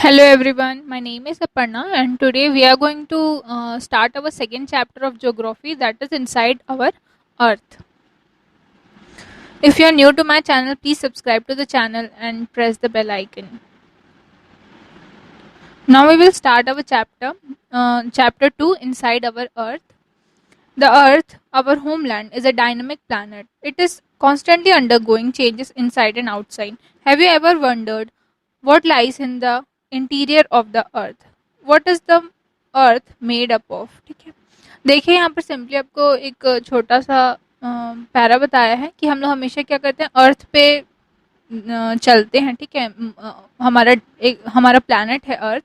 Hello everyone, my name is Aparna and today we are going to start our second chapter of geography, that is inside our earth. If you are new to my channel, please subscribe to the channel and press the bell icon. Now we will start our chapter 2, inside our earth. The earth, our homeland, is a dynamic planet. It is constantly undergoing changes inside and outside. Have you ever wondered what lies in the interior of the earth? What is the earth made up of? ठीक है, देखिए यहाँ पर simply आपको एक छोटा सा para बताया है कि हम लोग हमेशा क्या करते हैं, अर्थ पे चलते हैं. ठीक है, हमारा प्लानट है अर्थ,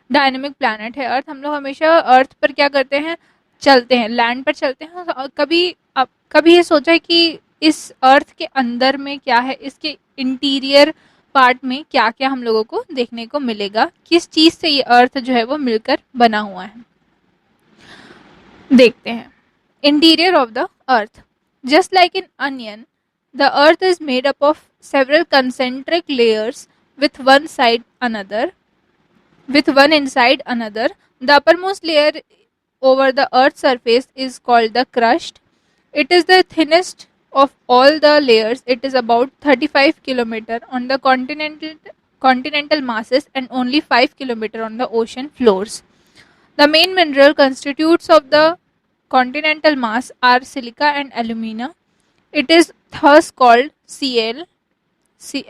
डायनेमिक प्लानट है अर्थ. हम लोग हमेशा अर्थ पर क्या करते हैं, चलते हैं, लैंड पर चलते हैं. और कभी ये सोचा है कि इस अर्थ के अंदर में क्या है, इसके इंटीरियर पार्ट में क्या क्या हम लोगों को देखने को मिलेगा, किस चीज से ये अर्थ जो है वो मिलकर बना हुआ है. देखते हैं. Interior of the earth. Just like in onion, the earth is made up of several concentric layers with one side another with one inside another. The uppermost layer over the earth's surface is called the crust. It is the thinnest of all the layers. It is about 35 km on the continental masses and only 5 km on the ocean floors. The main mineral constitutes of the continental mass are silica and alumina. It is thus called Cl, Si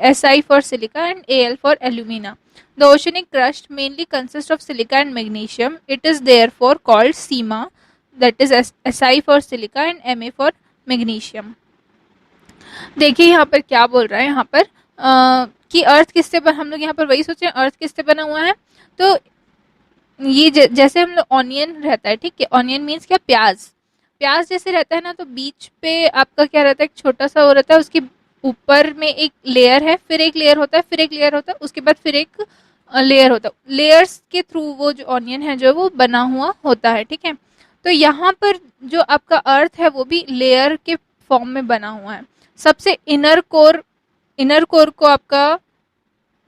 for silica and Al for alumina. The oceanic crust mainly consists of silica and magnesium. It is therefore called SiMa, that is Si for silica and Ma for magnesium. देखिए यहाँ पर क्या बोल रहा है, यहाँ पर कि अर्थ किससे बना, हम लोग यहाँ पर वही सोचे अर्थ किससे बना हुआ है. तो ये जैसे हम लोग ऑनियन रहता है, ठीक है, ऑनियन मीन्स क्या, प्याज. प्याज जैसे रहता है ना, तो बीच पे आपका क्या रहता है, एक छोटा सा वो रहता है, उसके ऊपर में एक लेयर है, फिर एक लेयर होता है, फिर एक लेयर होता है, उसके बाद फिर एक लेयर होता है. लेयर्स के थ्रू वो जो ऑनियन है जो वो बना हुआ होता है. ठीक है, तो यहाँ पर जो आपका अर्थ है वो भी लेयर के फॉर्म में बना हुआ है. सबसे इनर कोर को आपका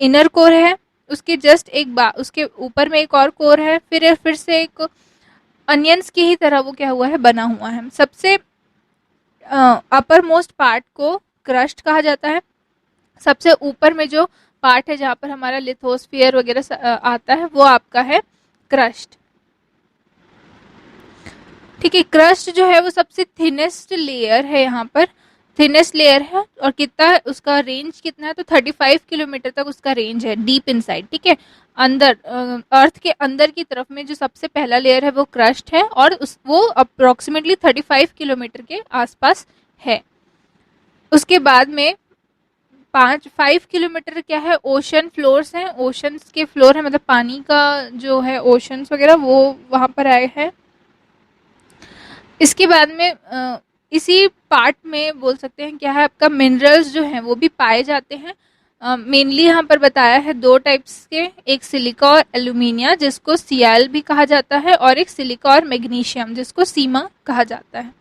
इनर कोर है, उसके जस्ट उसके ऊपर में एक और कोर है, फिर से एक अनियंस की ही तरह वो क्या हुआ है, बना हुआ है. सबसे अपर मोस्ट पार्ट को क्रस्ट कहा जाता है. सबसे ऊपर में जो पार्ट है जहां पर हमारा लिथोस्फीयर वगैरह आता है वो आपका है क्रस्ट. ठीक है, क्रस्ट जो है वो सबसे थिनेस्ट लेयर है, यहाँ पर थिनेस्ट लेयर है. और कितना है उसका रेंज, कितना है, तो 35 किलोमीटर तक उसका रेंज है, डीप इनसाइड. ठीक है, अंदर अर्थ के अंदर की तरफ में जो सबसे पहला लेयर है वो क्रस्ट है, और वो अप्रोक्सीमेटली 35 किलोमीटर के आसपास है. उसके बाद में 5 किलोमीटर क्या है, ओशन फ्लोर्स हैं. ओशंस के फ्लोर है, मतलब पानी का जो है ओशंस वगैरह वो वहां पर आए हैं. इसके बाद में इसी पार्ट में बोल सकते हैं क्या है, आपका मिनरल्स जो हैं वो भी पाए जाते हैं. मेनली यहाँ पर बताया है दो टाइप्स के, एक सिलिका और एल्यूमिनिया जिसको Cl भी कहा जाता है, और एक सिलिका और मैग्नीशियम जिसको सीमा कहा जाता है.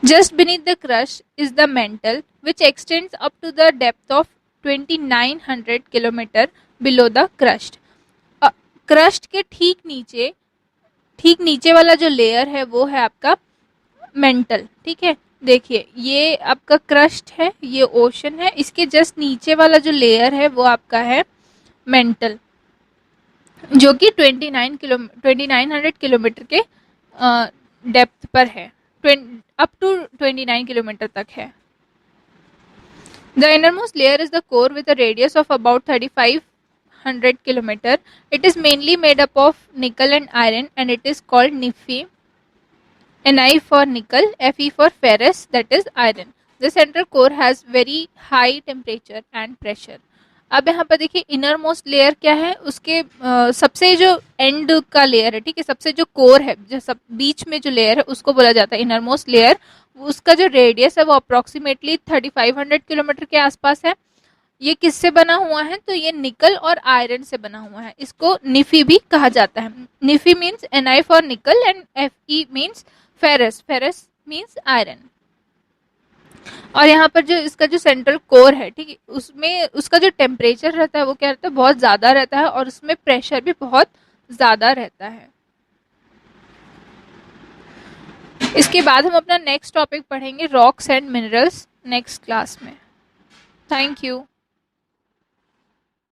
Just beneath the crust is the mantle, which extends up to the depth of 2900 km below the crust. Crust के ठीक नीचे वाला जो लेयर है वो है आपका मेंटल. ठीक है, देखिए ये आपका क्रस्ट है, ये ओशन है, इसके जस्ट नीचे वाला जो लेयर है वो आपका है मेंटल, जो कि 2900 किलोमीटर के डेप्थ पर है, अप टू 29 किलोमीटर तक है. The innermost layer is the core with a radius of about 3500 km. It is mainly made up of nickel and iron, and it is called Ni. Ni for nickel, Fe for ferrous, that is iron. The central core has very high temperature and pressure. अब यहाँ पर देखिए inner most layer क्या है, उसके सबसे जो and का लेयर है, ठीक है, सबसे जो कोर है, जो सब बीच में जो लेयर है उसको बोला जाता है इनर मोस्ट लेयर. उसका जो रेडियस है वो अप्रोक्सीमेटली 3500 किलोमीटर के आसपास है. ये किससे बना हुआ है, तो ये निकल और आयरन से बना हुआ है. इसको निफी भी कहा जाता है. Nife means Ni for nickel and Fe means ferrous. Ferrous means iron. और यहाँ पर जो इसका जो सेंट्रल कोर है, ठीक है, उसमें उसका जो टेम्परेचर रहता है वो क्या रहता है, बहुत ज़्यादा रहता है, और उसमें प्रेशर भी बहुत ज़्यादा रहता है। इसके बाद हम अपना नेक्स्ट टॉपिक पढ़ेंगे, rocks and minerals, next class में। Thank you.